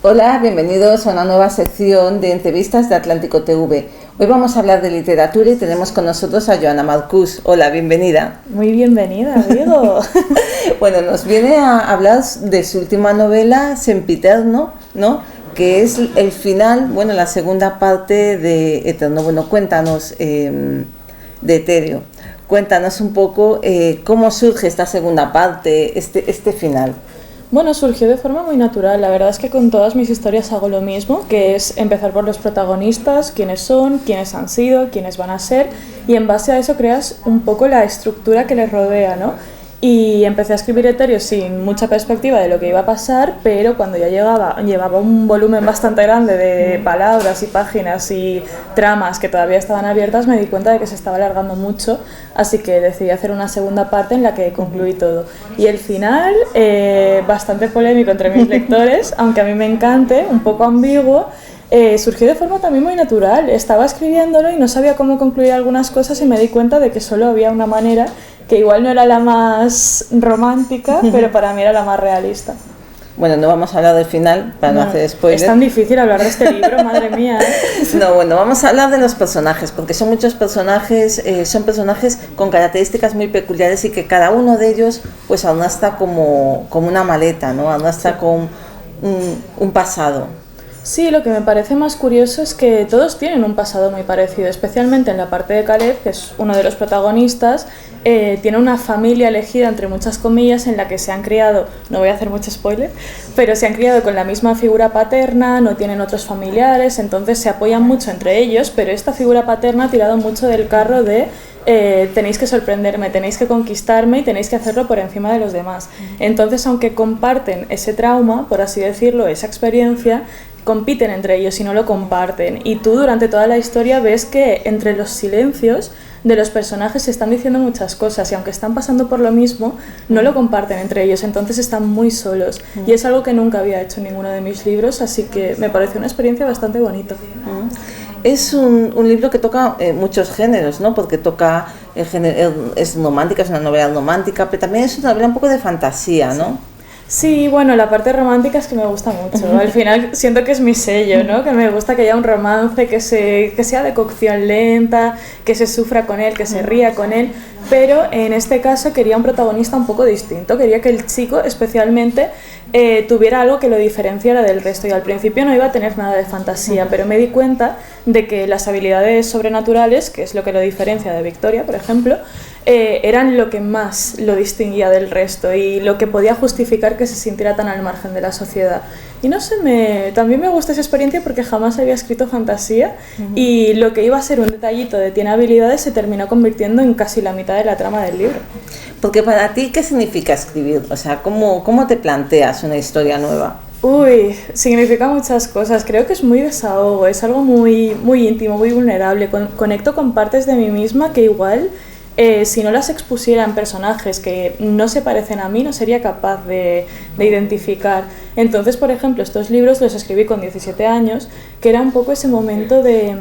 Hola, bienvenidos a una nueva sección de entrevistas de Atlántico TV. Hoy vamos a hablar de literatura y tenemos con nosotros a Joana Marcús. Hola, bienvenida. Muy bienvenida, Diego. Bueno, nos viene a hablar de su última novela, Sempiterno, ¿no? Que es el final, bueno, la segunda parte de Eterno. Bueno, cuéntanos de Etéreo. Cuéntanos un poco cómo surge esta segunda parte, este final. Bueno, surgió de forma muy natural. La verdad es que con todas mis historias hago lo mismo, que es empezar por los protagonistas, quiénes son, quiénes han sido, quiénes van a ser, y en base a eso creas un poco la estructura que les rodea, ¿no? Y empecé a escribir Etéreo sin mucha perspectiva de lo que iba a pasar, pero cuando ya llevaba un volumen bastante grande de palabras y páginas y tramas que todavía estaban abiertas, me di cuenta de que se estaba alargando mucho, así que decidí hacer una segunda parte en la que concluí todo. Y el final, bastante polémico entre mis lectores, aunque a mí me encante, un poco ambiguo, surgió de forma también muy natural. Estaba escribiéndolo y no sabía cómo concluir algunas cosas y me di cuenta de que solo había una manera, que igual no era la más romántica, pero para mí era la más realista. Bueno, no vamos a hablar del final para no hacer spoiler. Es tan difícil hablar de este libro, madre mía. No, bueno, vamos a hablar de los personajes, porque son muchos personajes, son personajes con características muy peculiares y que cada uno de ellos pues aún está como una maleta, ¿no? Aún está con un pasado. Sí, lo que me parece más curioso es que todos tienen un pasado muy parecido, especialmente en la parte de Caleb, que es uno de los protagonistas. Tiene una familia elegida, entre muchas comillas, en la que se han criado, no voy a hacer mucho spoiler, pero se han criado con la misma figura paterna, no tienen otros familiares, entonces se apoyan mucho entre ellos, pero esta figura paterna ha tirado mucho del carro de tenéis que sorprenderme, tenéis que conquistarme y tenéis que hacerlo por encima de los demás. Entonces, aunque comparten ese trauma, por así decirlo, esa experiencia, compiten entre ellos y no lo comparten. Y tú durante toda la historia ves que entre los silencios de los personajes se están diciendo muchas cosas y aunque están pasando por lo mismo, no lo comparten entre ellos, entonces están muy solos. Y es algo que nunca había hecho en ninguno de mis libros, así que me pareció una experiencia bastante bonita. Es un libro que toca muchos géneros, ¿no? Porque toca el género, es romántica, es una novela romántica, pero también es una novela un poco de fantasía, ¿no? Sí, bueno, la parte romántica es que me gusta mucho. Al final siento que es mi sello, ¿no? Que me gusta que haya un romance, que sea de cocción lenta, que se sufra con él, que se ría con él. Pero en este caso quería un protagonista un poco distinto. Quería que el chico especialmente tuviera algo que lo diferenciara del resto. Y al principio no iba a tener nada de fantasía, pero me di cuenta de que las habilidades sobrenaturales, que es lo que lo diferencia de Victoria, por ejemplo, eran lo que más lo distinguía del resto y lo que podía justificar que se sintiera tan al margen de la sociedad. Y no sé, también me gusta esa experiencia porque jamás había escrito fantasía y lo que iba a ser un detallito de tiene habilidades se terminó convirtiendo en casi la mitad de la trama del libro. Porque para ti, ¿qué significa escribir? O sea, ¿cómo te planteas una historia nueva? Uy, significa muchas cosas. Creo que es muy desahogo, es algo muy, muy íntimo, muy vulnerable. Conecto con partes de mí misma que igual, si no las expusiera en personajes que no se parecen a mí, no sería capaz de identificar. Entonces, por ejemplo, estos libros los escribí con 17 años, que era un poco ese momento de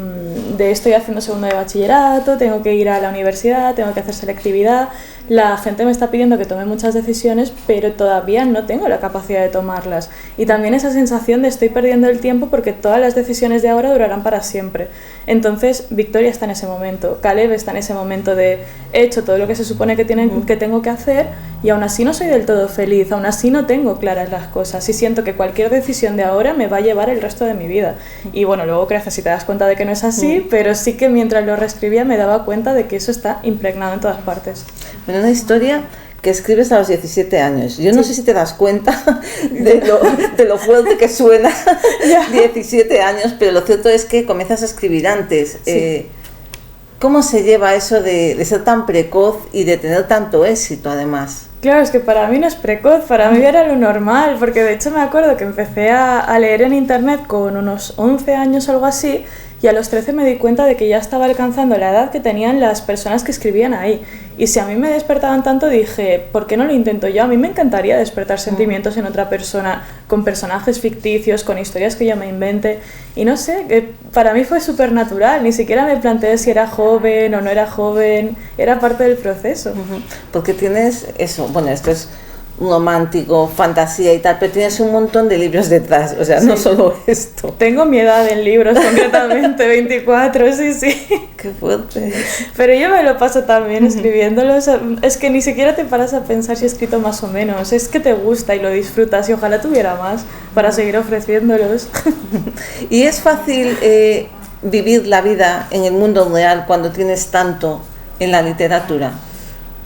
estoy haciendo segundo de bachillerato, tengo que ir a la universidad, tengo que hacer selectividad, la gente me está pidiendo que tome muchas decisiones, pero todavía no tengo la capacidad de tomarlas. Y también esa sensación de estoy perdiendo el tiempo porque todas las decisiones de ahora durarán para siempre. Entonces, Victoria está en ese momento, Caleb está en ese momento de he hecho todo lo que se supone que tengo que hacer y aún así no soy del todo feliz, aún así no tengo claras las cosas y siento que cualquier decisión de ahora me va a llevar el resto de mi vida. Y bueno, luego creces y te das cuenta de que no es así, pero sí que mientras lo reescribía me daba cuenta de que eso está impregnado en todas partes. Bueno, una historia que escribes a los 17 años. Yo no sé si te das cuenta de lo fuerte que suena 17 años, pero lo cierto es que comienzas a escribir antes. Sí. ¿Cómo se lleva eso de ser tan precoz y de tener tanto éxito además? Claro, es que para mí no es precoz, para mí era lo normal, porque de hecho me acuerdo que empecé a leer en internet con unos 11 años o algo así, y a los 13 me di cuenta de que ya estaba alcanzando la edad que tenían las personas que escribían ahí. Y si a mí me despertaban tanto, dije, ¿por qué no lo intento yo? A mí me encantaría despertar sentimientos en otra persona, con personajes ficticios, con historias que yo me invente. Y no sé, para mí fue súper natural, ni siquiera me planteé si era joven o no era joven, era parte del proceso. Porque tienes eso, bueno, esto es romántico, fantasía y tal, pero tienes un montón de libros detrás, o sea, no solo esto. Tengo mi edad en libros, concretamente, 24, sí. Qué fuerte. Pero yo me lo paso también escribiéndolos. Es que ni siquiera te paras a pensar si he escrito más o menos, es que te gusta y lo disfrutas y ojalá tuviera más para seguir ofreciéndolos. ¿Y es fácil vivir la vida en el mundo real cuando tienes tanto en la literatura?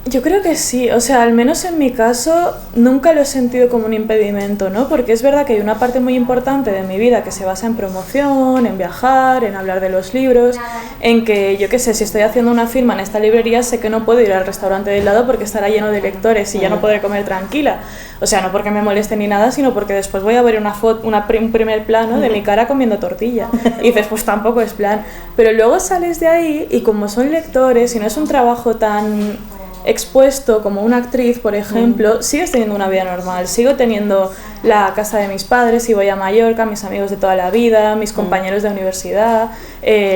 Yo creo que sí, o sea, al menos en mi caso nunca lo he sentido como un impedimento, ¿no? Porque es verdad que hay una parte muy importante de mi vida que se basa en promoción, en viajar, en hablar de los libros, en que, yo qué sé, si estoy haciendo una firma en esta librería sé que no puedo ir al restaurante del lado porque estará lleno de lectores y ya no podré comer tranquila. O sea, no porque me moleste ni nada, sino porque después voy a ver un primer plano de mi cara comiendo tortilla. Y dices, pues tampoco es plan. Pero luego sales de ahí y como son lectores y no es un trabajo tan expuesto como una actriz, por ejemplo, sigues teniendo una vida normal, sigo teniendo la casa de mis padres, si voy a Mallorca, mis amigos de toda la vida, mis compañeros de universidad,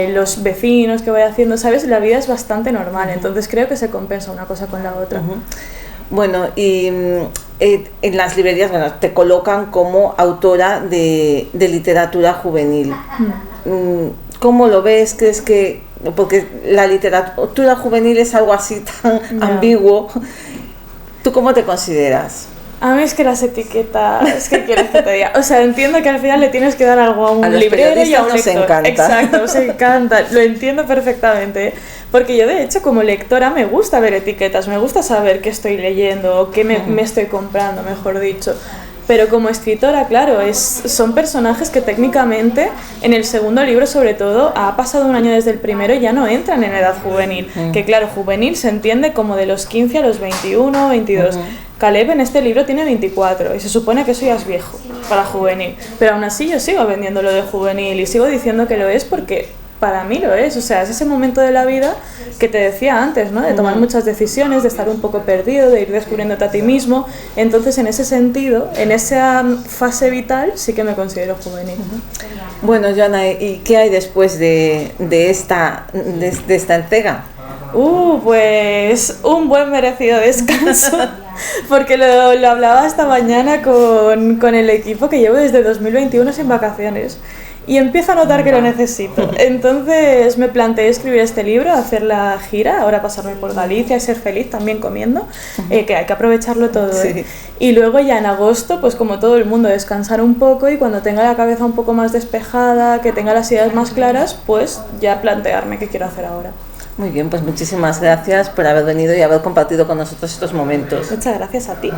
los vecinos que voy haciendo, ¿sabes? La vida es bastante normal, entonces creo que se compensa una cosa con la otra. Bueno, y en las librerías, bueno, te colocan como autora de literatura juvenil. ¿Cómo lo ves? ¿Crees que...? Porque la literatura juvenil es algo así tan ambiguo. ¿Tú cómo te consideras? A mí es que las etiquetas, ¿qué quieres que te diga? O sea, entiendo que al final le tienes que dar algo a un librero y a un lector. Encanta. Exacto, nos encanta, lo entiendo perfectamente. Porque yo de hecho como lectora me gusta ver etiquetas, me gusta saber qué estoy leyendo, qué me estoy comprando, mejor dicho. Pero como escritora, claro, son personajes que técnicamente, en el segundo libro sobre todo, ha pasado un año desde el primero y ya no entran en edad juvenil. Que claro, juvenil se entiende como de los 15 a los 21, 22. Caleb en este libro tiene 24 y se supone que eso ya es viejo para juvenil. Pero aún así yo sigo vendiéndolo de juvenil y sigo diciendo que lo es porque para mí lo es. O sea, es ese momento de la vida que te decía antes, ¿no? De tomar muchas decisiones, de estar un poco perdido, de ir descubriéndote a ti mismo. Entonces, en ese sentido, en esa fase vital, sí que me considero juvenil. Bueno, Joana, ¿y qué hay después de esta entrega? Pues un buen merecido descanso, porque lo hablaba esta mañana con el equipo que llevo desde 2021 sin vacaciones. Y empiezo a notar que lo necesito. Entonces me planteé escribir este libro, hacer la gira, ahora pasarme por Galicia y ser feliz también comiendo, que hay que aprovecharlo todo. Sí. Y luego ya en agosto, pues como todo el mundo, descansar un poco y cuando tenga la cabeza un poco más despejada, que tenga las ideas más claras, pues ya plantearme qué quiero hacer ahora. Muy bien, pues muchísimas gracias por haber venido y haber compartido con nosotros estos momentos. Muchas gracias a ti.